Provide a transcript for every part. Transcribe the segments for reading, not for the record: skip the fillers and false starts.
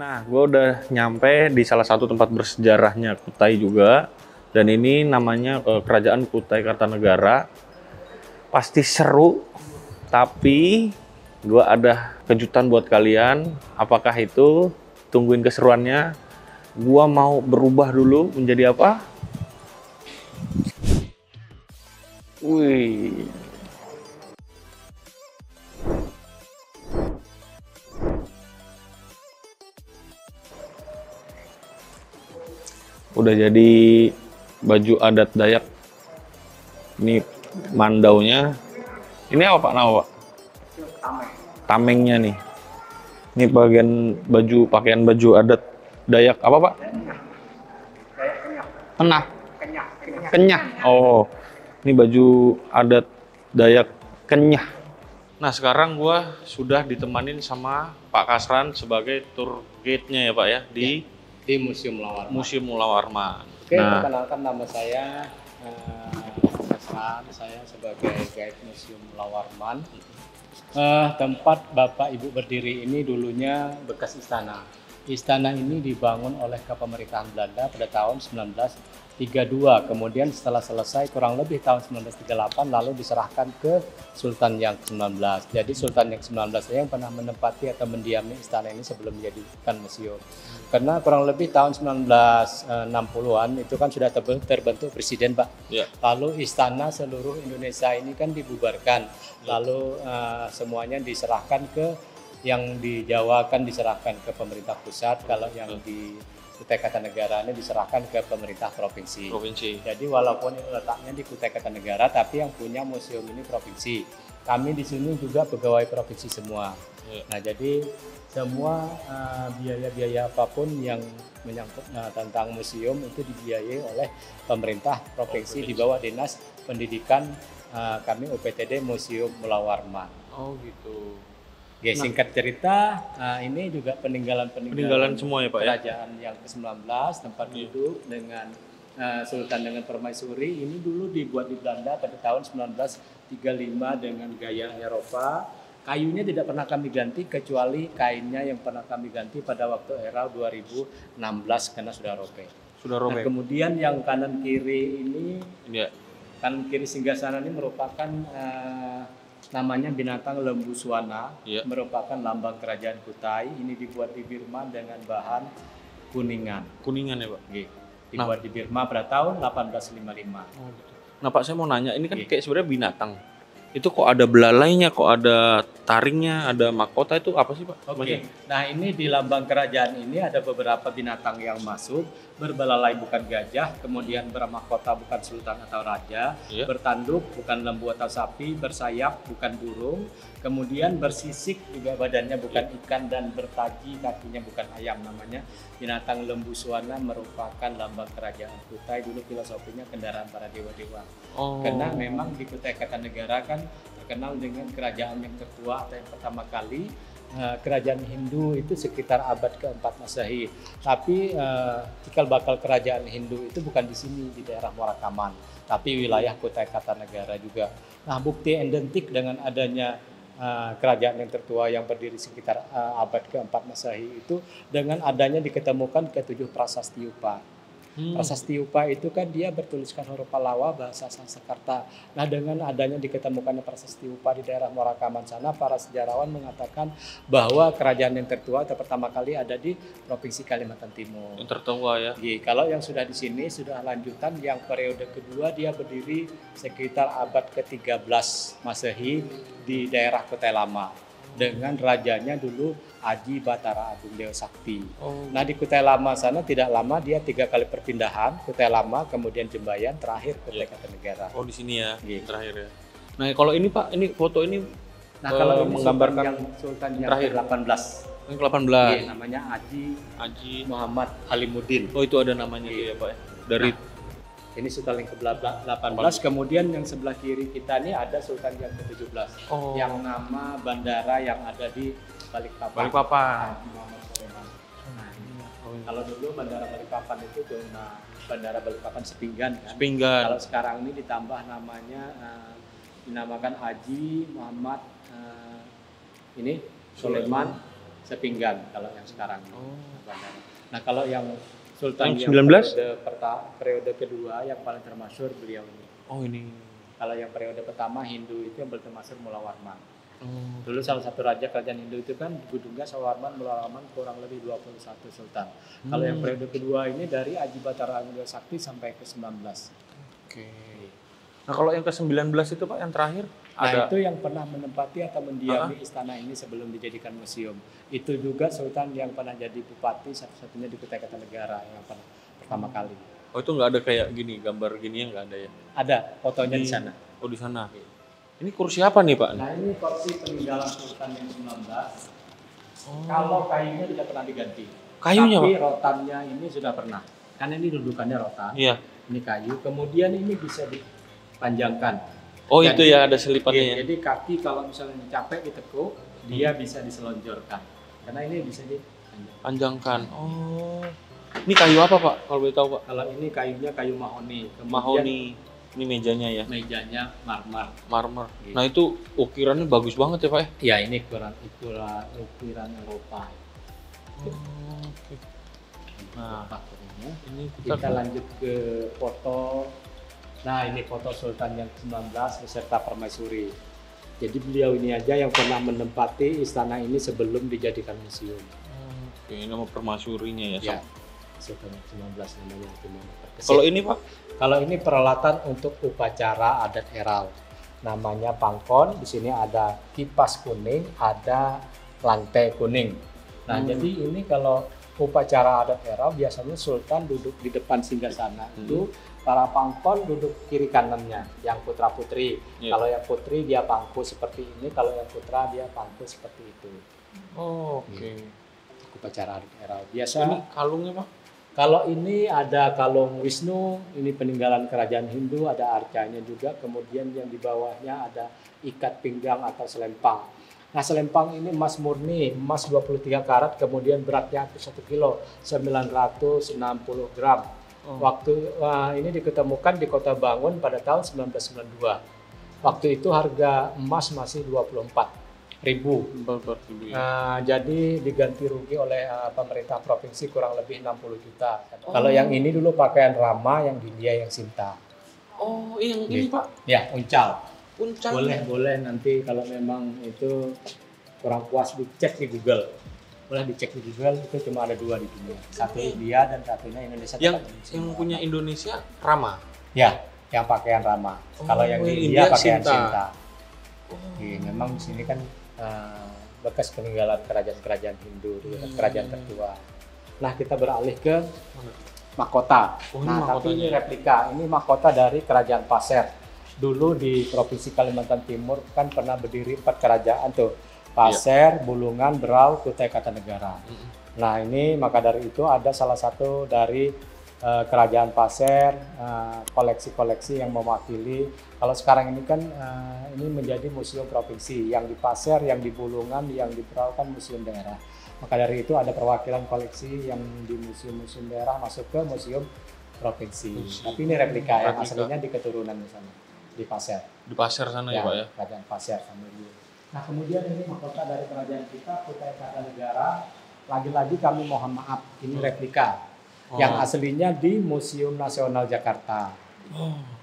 Nah, gue udah nyampe di salah satu tempat bersejarahnya Kutai juga. Dan ini namanya Kerajaan Kutai Kartanegara. Pasti seru, tapi gue ada kejutan buat kalian. Apakah itu? Tungguin keseruannya. Gue mau berubah dulu menjadi apa? Wih. Udah jadi baju adat Dayak. Ini mandaunya. Ini apa Pak? Nama Pak? Tamengnya nih. Ini pakaian baju adat Dayak apa Pak? Kenah. Kenyah. Oh, ini baju adat Dayak Kenyah. Nah, sekarang gua sudah ditemanin sama Pak Kasran sebagai tour guide-nya ya Pak ya di Museum Mulawarman. Museum Mulawarman. Oke, perkenalkan nama saya Kasran, saya sebagai guide Museum Mulawarman. Tempat Bapak Ibu berdiri ini dulunya bekas istana. Istana ini dibangun oleh kepemerintahan Belanda pada tahun 1932. Kemudian setelah selesai kurang lebih tahun 1938 lalu diserahkan ke Sultan yang ke-19. Jadi Sultan yang ke-19 yang pernah menempati atau mendiami istana ini sebelum dijadikan museum. Karena kurang lebih tahun 1960-an itu kan sudah terbentuk presiden, Pak. Ya. Lalu istana seluruh Indonesia ini kan dibubarkan. Lalu semuanya diserahkan ke yang di Jawa kan diserahkan ke pemerintah pusat, kalau yang di Kutai Kartanegara ini diserahkan ke pemerintah provinsi. Jadi walaupun letaknya di Kutai Kartanegara, tapi yang punya museum ini provinsi. Kami di sini juga pegawai provinsi semua. Nah, jadi semua biaya-biaya apapun yang menyangkut tentang museum itu dibiayai oleh pemerintah provinsi di bawah Dinas Pendidikan kami UPTD Museum Mulawarman. Oh gitu. Ya, singkat cerita, ini juga peninggalan semua ya Pak ya? Kerajaan yang ke-19, tempat duduk dengan Sultan dengan Permaisuri. Ini dulu dibuat di Belanda pada tahun 1935 dengan gaya Eropa. Kayunya tidak pernah kami ganti kecuali kainnya yang pernah kami ganti pada waktu era 2016 karena sudah robek. Nah, kemudian yang kanan kiri ini, kanan kiri singgasana ini merupakan namanya binatang lembu suwana, merupakan lambang kerajaan Kutai. Ini dibuat di Birma dengan bahan kuningan. Kuningan ya Pak? Dibuat di Birma pada tahun 1855. Oh, gitu. Nah Pak, saya mau nanya, ini kan kayak sebenarnya binatang. Itu kok ada belalainya, kok ada taringnya, ada mahkota, itu apa sih Pak? Oke. Nah, ini di lambang kerajaan ini ada beberapa binatang yang masuk. Berbelalai bukan gajah, kemudian bermahkota bukan sultan atau raja, bertanduk bukan lembu atau sapi, bersayap bukan burung, kemudian bersisik juga badannya bukan ikan, dan bertaji kakinya bukan ayam. Namanya binatang lembu suwana, merupakan lambang kerajaan Kutai. Dulu filosofinya kendaraan para dewa-dewa. Karena memang di Kutai Kartanegara kan terkenal dengan kerajaan yang tertua atau yang pertama kali. Kerajaan Hindu itu sekitar abad ke-4 Masehi. Tapi cikal bakal kerajaan Hindu itu bukan di sini, di daerah Morakaman, tapi wilayah Kutai Kartanegara juga. Nah, bukti identik dengan adanya kerajaan yang tertua yang berdiri sekitar abad ke-4 Masehi itu dengan adanya diketemukan ke-7 prasasti Upa. Prasasti Upa itu kan dia bertuliskan huruf Pallawa bahasa Sanskerta. Nah, dengan adanya diketemukannya prasasti Upa di daerah Morakaman sana, para sejarawan mengatakan bahwa kerajaan yang tertua atau pertama kali ada di Provinsi Kalimantan Timur. Yang tertua ya? Kalau yang sudah di sini sudah lanjutan, yang periode kedua dia berdiri sekitar abad ke-13 Masehi di daerah Kutai Lama. Dengan rajanya dulu Aji Batara Agung Dewa Sakti. Nah, di Kutai Lama sana tidak lama, dia 3 kali perpindahan, Kutai Lama, kemudian Jembayan, terakhir Kutai Kartanegara. Oh, di sini ya, terakhir ya. Nah, kalau ini Pak, ini foto ini kalau ini menggambarkan Sultan yang ke-18. Yang ke-18. Namanya Haji Muhammad Halimuddin. Oh, itu ada namanya ya Pak ya. Dari ini Sultan yang ke-18, kemudian yang sebelah kiri kita ini ada Sultan yang ke-17. Yang nama bandara yang ada di Balikpapan. Kalau dulu bandara Balikpapan itu cuma bandara Balikpapan Sepinggan kan. Kalau sekarang ini ditambah namanya, dinamakan Haji Muhammad Sulaiman sepinggan kalau yang sekarang. Oh. Bandara. Nah kalau yang Sultan Yang yang 19? periode kedua yang paling termasyhur beliau ini. Oh ini. Kalau yang periode pertama Hindu itu yang paling termasyhur Mula Warman. Oh. Dulu salah satu raja kerajaan Hindu itu kan Gudungga, Sawarman, Mula Warman kurang lebih 21 sultan. Kalau yang periode kedua ini dari Aji Batara Angga Sakti sampai ke 19. Oke. Nah kalau yang ke-19 itu Pak yang terakhir Nah ada itu yang pernah menempati atau mendiami istana ini sebelum dijadikan museum. Itu juga sultan yang pernah jadi bupati satu-satunya di Kutai Kartanegara yang pernah pertama kali. Oh itu nggak ada kayak gini, gambar gini yang nggak ada ya? Ada fotonya di sana. Oh di sana. Ini kursi apa nih Pak? Nah ini kursi peninggalan sultan yang 19. Oh. Kalau kayunya tidak pernah diganti. Kayunya Tapi Pak? rotannya ini sudah pernah. Karena ini dudukannya rotan. Iya. Ini kayu. Kemudian ini bisa dipanjangkan. Oh Jadi, itu ya ada selipannya ya? Jadi kaki kalau misalnya capek ditekuk, dia bisa diselonjorkan. Karena ini bisa dipanjangkan. Panjangkan. Oh. Ini kayu apa Pak? Kalau boleh tahu Pak? Kalau ini kayunya kayu mahoni. Kemudian Mahoni. Ini mejanya ya? mejanya marmer. Marmer. Gitu. Nah itu ukirannya bagus banget ya Pak ya? Ya ini ukiran Eropa. Oh, oke. Nah, Faktornya. ini Kita lanjut ke foto. Nah ini foto Sultan yang ke-19 beserta permaisuri. Jadi beliau ini aja yang pernah menempati istana ini sebelum dijadikan museum. Oke, ini nama permasyurinya ya. Ya, Sultan yang ke-19 namanya gimana? Kalau ini Pak? Kalau ini peralatan untuk upacara adat Erau. Namanya pangkon. Di sini ada kipas kuning, ada lantai kuning. Nah, jadi ini kalau upacara adat Erau biasanya Sultan duduk di depan singgasana itu, para pangkon duduk kiri kanannya, yang putra putri. Kalau yang putri dia pangku seperti ini, kalau yang putra dia pangku seperti itu. Oh, oke. Upacara adat Erau. Biasa. Ini kalungnya Pak? Kalau ini ada kalung Wisnu, ini peninggalan kerajaan Hindu, ada arcanya juga. Kemudian yang di bawahnya ada ikat pinggang atau selempang. Nah selempang ini emas murni, emas 23 karat, kemudian beratnya 1 kilo, 960 gram. Waktu ini diketemukan di Kota Bangun pada tahun 1992. Waktu itu harga emas masih 24.000. Jadi diganti rugi oleh pemerintah provinsi kurang lebih 60 juta. Kalau yang ini dulu pakaian Rama, yang di India yang Sinta. Oh, yang ini Pak? Ya, uncal. Uncal. Boleh nanti kalau memang itu kurang puas dicek di Google. Boleh dicek di Google, itu cuma ada 2 di dunia. Satu India dan satunya Indonesia. Yang punya Indonesia Rama? Ya, yang pakaian Rama. Kalau yang di India pakaian Sinta. Memang di sini kan bekas peninggalan kerajaan-kerajaan Hindu, kerajaan tertua. Nah, kita beralih ke mahkota. Tapi ini replika. Ini mahkota dari Kerajaan Pasir. Dulu di Provinsi Kalimantan Timur kan pernah berdiri 4 kerajaan tuh. Pasir, Bulungan, Berau, Kutai Kartanegara. Nah, ini maka dari itu ada salah satu dari Kerajaan Pasir, koleksi-koleksi yang mewakili. Kalau sekarang ini kan ini menjadi museum provinsi, yang di Pasir, yang di Bulungan, yang di Berau kan museum daerah. Maka dari itu ada perwakilan koleksi yang di museum-museum daerah masuk ke museum provinsi. Tapi ini replika yang aslinya di keturunan misalnya di Pasir. Di Pasir sana ya Pak ya? Kerajaan Pasir sama dia. Nah kemudian ini mahkota dari kerajaan kita, Kutai Kartanegara. Lagi-lagi kami mohon maaf, ini replika. Yang aslinya di Museum Nasional Jakarta.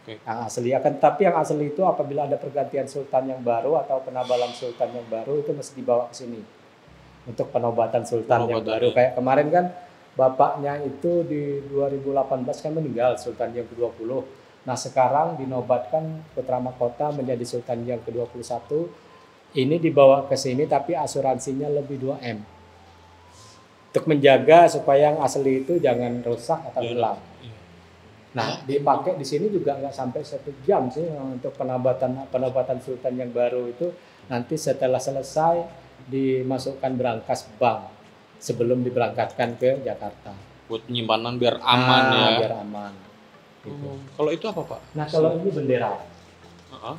Yang asli tapi yang asli itu apabila ada pergantian sultan yang baru atau penabalan sultan yang baru itu mesti dibawa ke sini untuk penobatan sultan yang baru. Kayak kemarin kan bapaknya itu di 2018 kan meninggal, sultan yang ke-20. Nah sekarang dinobatkan putra mahkota menjadi sultan yang ke-21. Ini dibawa ke sini tapi asuransinya lebih 2M. Untuk menjaga supaya yang asli itu jangan rusak atau hilang. Nah, dipakai di sini juga nggak sampai 1 jam sih untuk penobatan sultan yang baru itu. Nanti setelah selesai dimasukkan berangkas bank sebelum diberangkatkan ke Jakarta. Buat penyimpanan biar aman ya. Biar aman. Gitu. Kalau itu apa Pak? Nah, kalau ini bendera.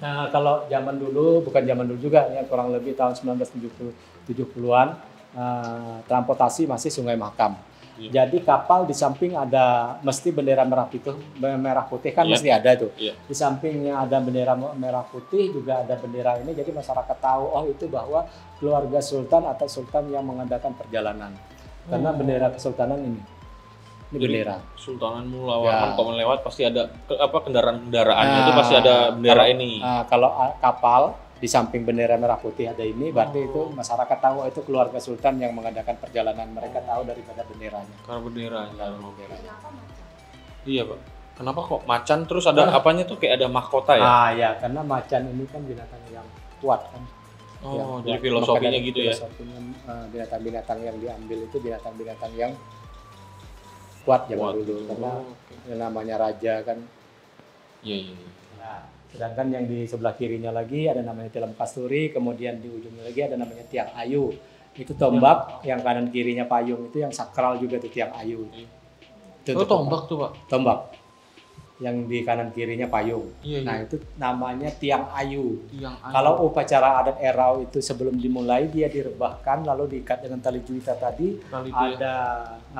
Nah, kalau zaman dulu, bukan zaman dulu juga, ya kurang lebih tahun 1970-an, transportasi masih Sungai Mahakam. Iya. Jadi kapal di samping ada mesti bendera merah putih kan mesti ada tuh. Iya. Di sampingnya ada bendera merah putih juga ada bendera ini. Jadi masyarakat tahu itu bahwa keluarga sultan atau sultan yang mengadakan perjalanan. Karena bendera kesultanan ini bendera. Sultanan Mulawaran kalau lewat pasti ada kendaraan-kendaraannya itu pasti ada bendera ini. Kalau kapal di samping bendera merah putih ada ini, berarti itu masyarakat tahu itu keluarga sultan yang mengadakan perjalanan. Mereka tahu daripada benderanya. Karena benderanya. Iya Pak. Kenapa kok macan terus ada apanya tuh kayak ada mahkota ya? Ya karena macan ini kan binatang yang kuat kan. Jadi filosofinya gitu ya? Binatang-binatang yang diambil itu binatang-binatang yang kuat zaman dulu. Karena yang namanya raja kan. Iya. Nah, sedangkan yang di sebelah kirinya lagi ada namanya tilam kasturi, kemudian di ujungnya lagi ada namanya tiang ayu. Itu tombak, yang kanan kirinya payung itu yang sakral juga tuh tiang ayu. Itu tombak tuh Pak? Tombak. Yang di kanan kirinya payung. Iya. Nah itu namanya tiang ayu. Tiang ayu. Kalau upacara adat erau itu sebelum dimulai dia direbahkan lalu diikat dengan tali juwita tadi. Ada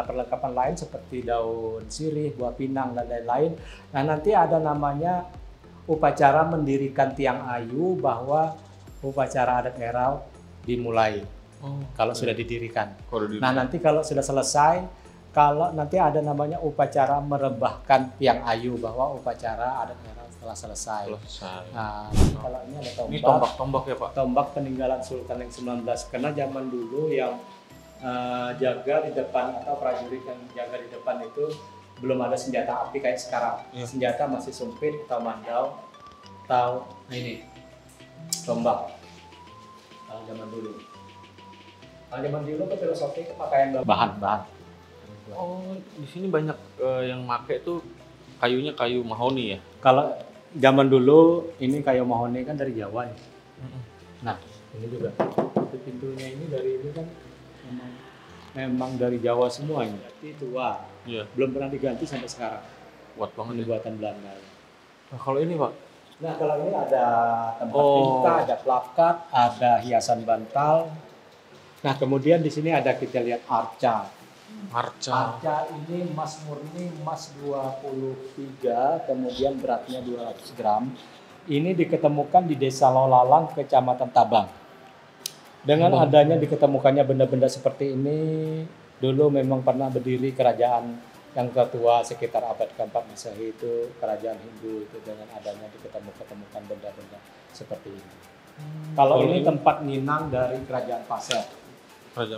perlengkapan lain seperti daun sirih, buah pinang dan lain-lain. Nah nanti ada namanya upacara mendirikan tiang ayu bahwa upacara adat erau dimulai. Kalau sudah didirikan. Nah nanti kalau sudah selesai, kalau nanti ada namanya upacara merebahkan tiang ayu bahwa upacara adat erau setelah selesai. Nah, kalau ini ada tombak. Ini tombak ya Pak? Tombak peninggalan Sultan yang 19. Karena zaman dulu yang jaga di depan atau prajurit yang jaga di depan itu belum ada senjata api kayak sekarang. Senjata masih sumpit atau mandau atau ini tombak. Kalau zaman dulu. Kalau zaman dulu ke filosofi pakaian bahan-bahan. Di sini banyak yang pakai tuh kayunya kayu mahoni ya? Kalau zaman dulu ini kayu mahoni kan dari Jawa ya. Nah ini juga pintunya ini dari ini kan memang dari Jawa semua ini. Tapi tua, belum pernah diganti sampai sekarang. Kuat banget. Ini buatan Belanda. Nah kalau ini Pak? Nah kalau ini ada tempat tinta, ada plakat, ada hiasan bantal. Nah kemudian di sini ada kita lihat arca. Arca ini emas murni, emas 23, kemudian beratnya 200 gram. Ini diketemukan di Desa Lolalang, Kecamatan Tabang. Dengan adanya diketemukannya benda-benda seperti ini, dulu memang pernah berdiri kerajaan yang ketua sekitar abad ke-4 Masehi itu, kerajaan Hindu itu dengan adanya diketemukan benda-benda seperti ini. Kalau ini tempat ninang dari kerajaan Pasir.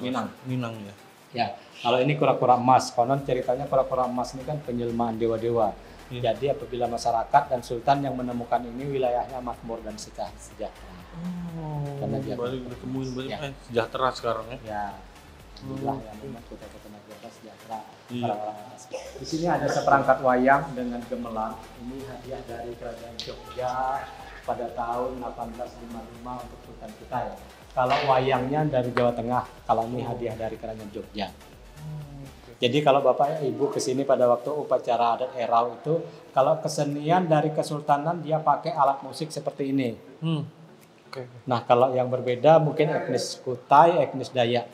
Minang ya. Ya, kalau ini kura-kura emas, konon ceritanya kura-kura emas ini kan penyelmaan dewa-dewa. Jadi apabila masyarakat dan sultan yang menemukan ini wilayahnya makmur dan sejahtera. Karena dia sejahtera sekarang ya. Ya, inilah yang memang kota-kota Nagara sejahtera orang-orang atas. Di sini ada seperangkat wayang dengan gemelang. Ini hadiah dari kerajaan Jogja pada tahun 1855 untuk sultan kita ya. Kalau wayangnya dari Jawa Tengah, kalau ini hadiah dari kerajaan Jogja. Jadi kalau Bapak Ibu kesini pada waktu upacara adat erau itu, kalau kesenian dari kesultanan dia pakai alat musik seperti ini. Nah kalau yang berbeda mungkin etnis Kutai, etnis Dayak.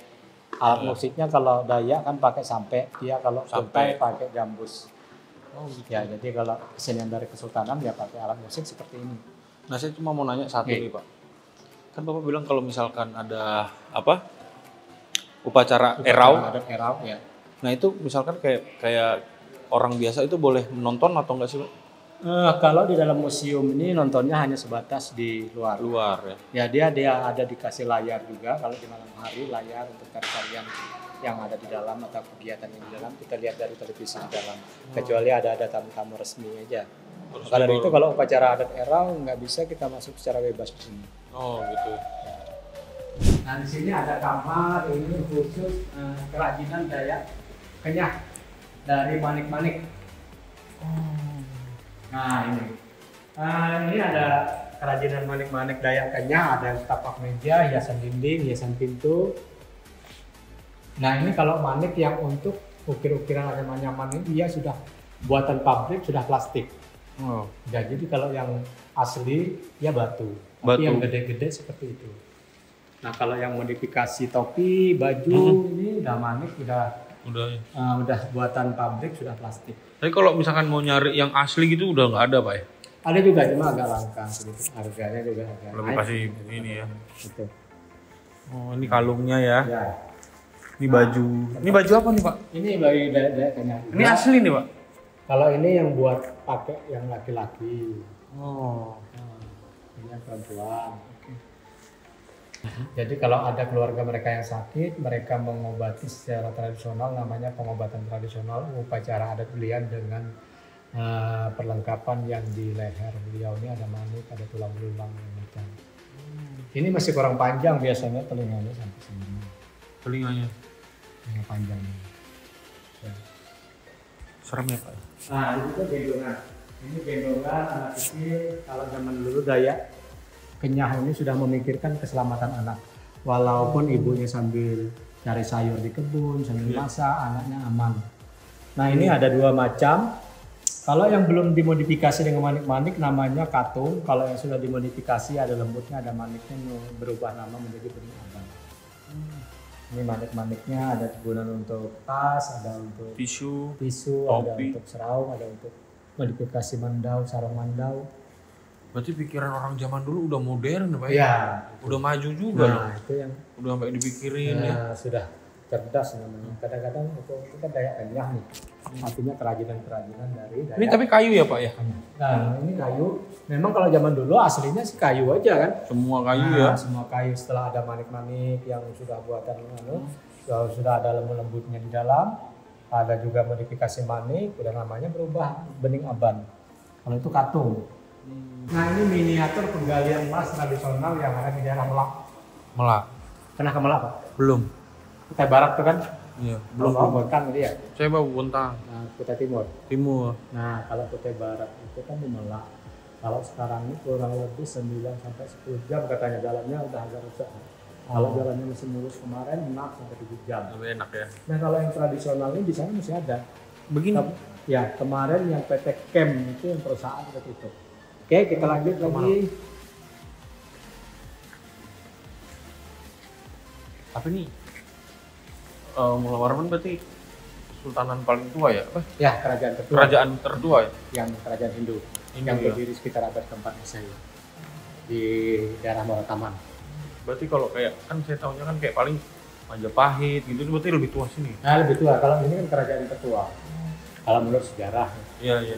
Alat musiknya kalau Dayak kan pakai sampai, dia kalau Kutai pakai gambus. Ya jadi kalau kesenian dari kesultanan dia pakai alat musik seperti ini. Nah saya cuma mau nanya satu nih Pak. Kan Bapak bilang kalau misalkan ada upacara erau, ya. Nah itu misalkan kayak orang biasa itu boleh menonton atau enggak sih Pak? Kalau di dalam museum ini nontonnya hanya sebatas di luar ya. Ya dia ada dikasih layar juga kalau di malam hari, layar untuk tarian yang ada di dalam atau kegiatan yang di dalam kita lihat dari televisi di dalam. Kecuali ada tamu-tamu resmi aja. Maka dari itu kalau upacara adat erau nggak bisa kita masuk secara bebas di sini. Gitu. Ya. Nah di sini ada kamar ini khusus kerajinan Dayak Kenyah dari manik-manik. Nah ini ada kerajinan manik-manik Dayak Kenyah, ada tapak meja, hiasan dinding, hiasan pintu. Nah ini kalau manik yang untuk ukir-ukiran anyaman-anyaman ini dia sudah buatan pabrik, sudah plastik. Ya, jadi kalau yang asli ya batu. Tapi yang gede-gede seperti itu. Nah kalau yang modifikasi topi, baju ini udah manik, udah Udah ya. Udah buatan pabrik, sudah plastik. Tapi kalau misalkan mau nyari yang asli gitu udah nggak ada Pak ya? Ada juga, cuma agak langka sedikit. Harganya juga agak Lebih naik. pasti ini ya. Gitu. Oh ini kalungnya ya. Ya. Ini baju. Ini baju apa nih Pak? Ini bagi daya kenyang. Ini asli nih Pak? Kalau ini yang buat pakai yang laki-laki. Oh. Ini yang perempuan. Jadi kalau ada keluarga mereka yang sakit, mereka mengobati secara tradisional, namanya pengobatan tradisional, upacara adat belian dengan perlengkapan yang di leher beliau ini ada manik, ada tulang belulang macam. Ini masih kurang panjang biasanya telinganya sampai sini. Telinganya. Yang panjang. Ya. Serem ya Pak? Nah itu tuh gendongan. Ini gendongan anak kecil kalau zaman dulu Dayak Kenyah ini sudah memikirkan keselamatan anak. Walaupun ibunya sambil cari sayur di kebun, sambil masak, anaknya aman. Nah ini ada dua macam. Kalau yang belum dimodifikasi dengan manik-manik namanya katung. Kalau yang sudah dimodifikasi ada lembutnya, ada maniknya, berubah nama menjadi bening abang. Ini manik-maniknya ada gunaan untuk tas, ada untuk Tisu, ada topi. untuk seraung, ada untuk modifikasi mandau, sarung mandau. Berarti pikiran orang zaman dulu udah modern Pak ya? Ya, Udah maju juga loh. nah itu yang Udah sampai dipikirin ya. sudah cerdas namanya. Kadang-kadang itu kan Dayak Kenyah nih, artinya kerajinan-kerajinan dari Dayak. Ini tapi kayu ya Pak ya? Nah ini kayu, memang kalau zaman dulu aslinya sih kayu aja kan. Semua kayu Nah, ya? semua kayu setelah ada manik-manik yang sudah buatan sudah ada lembut-lembutnya di dalam, ada juga modifikasi manik, udah namanya berubah bening aban. Kalau itu katung. Nah ini miniatur penggalian emas tradisional yang ada di daerah Melak. Melak? Pernah ke Melak Pak? Belum. Kutai Barat tuh kan? Iya. Belum Belum. Bontang dia. Saya bawa Bontang. Nah, Kutai Timur. Timur. Nah kalau Kutai Barat itu kan di Melak. Kalau sekarang ini kurang lebih 9 sampai 10 jam katanya, jalannya udah agak rusak. Kalau jalannya masih mulus kemarin 6 sampai 7 jam. Lebih enak ya. Nah kalau yang tradisional ini di sana masih ada. Begini. Ya kemarin yang PT Kem itu yang perusahaan udah tutup. Oke kita lanjut lagi. Tapi ini Mula Warman berarti sultanan paling tua ya? Apa? Ya kerajaan tertua. Kerajaan tertua ya? Yang kerajaan Hindu. Hindu, Yang ya. berdiri sekitar abad keempat Masehi di daerah Monotaman. Berarti kalau kayak kan saya tahunya kan kayak paling Majapahit gitu, berarti lebih tua sini. Nah lebih tua. Kalau ini kan kerajaan tertua. Kalau menurut sejarah. Iya iya.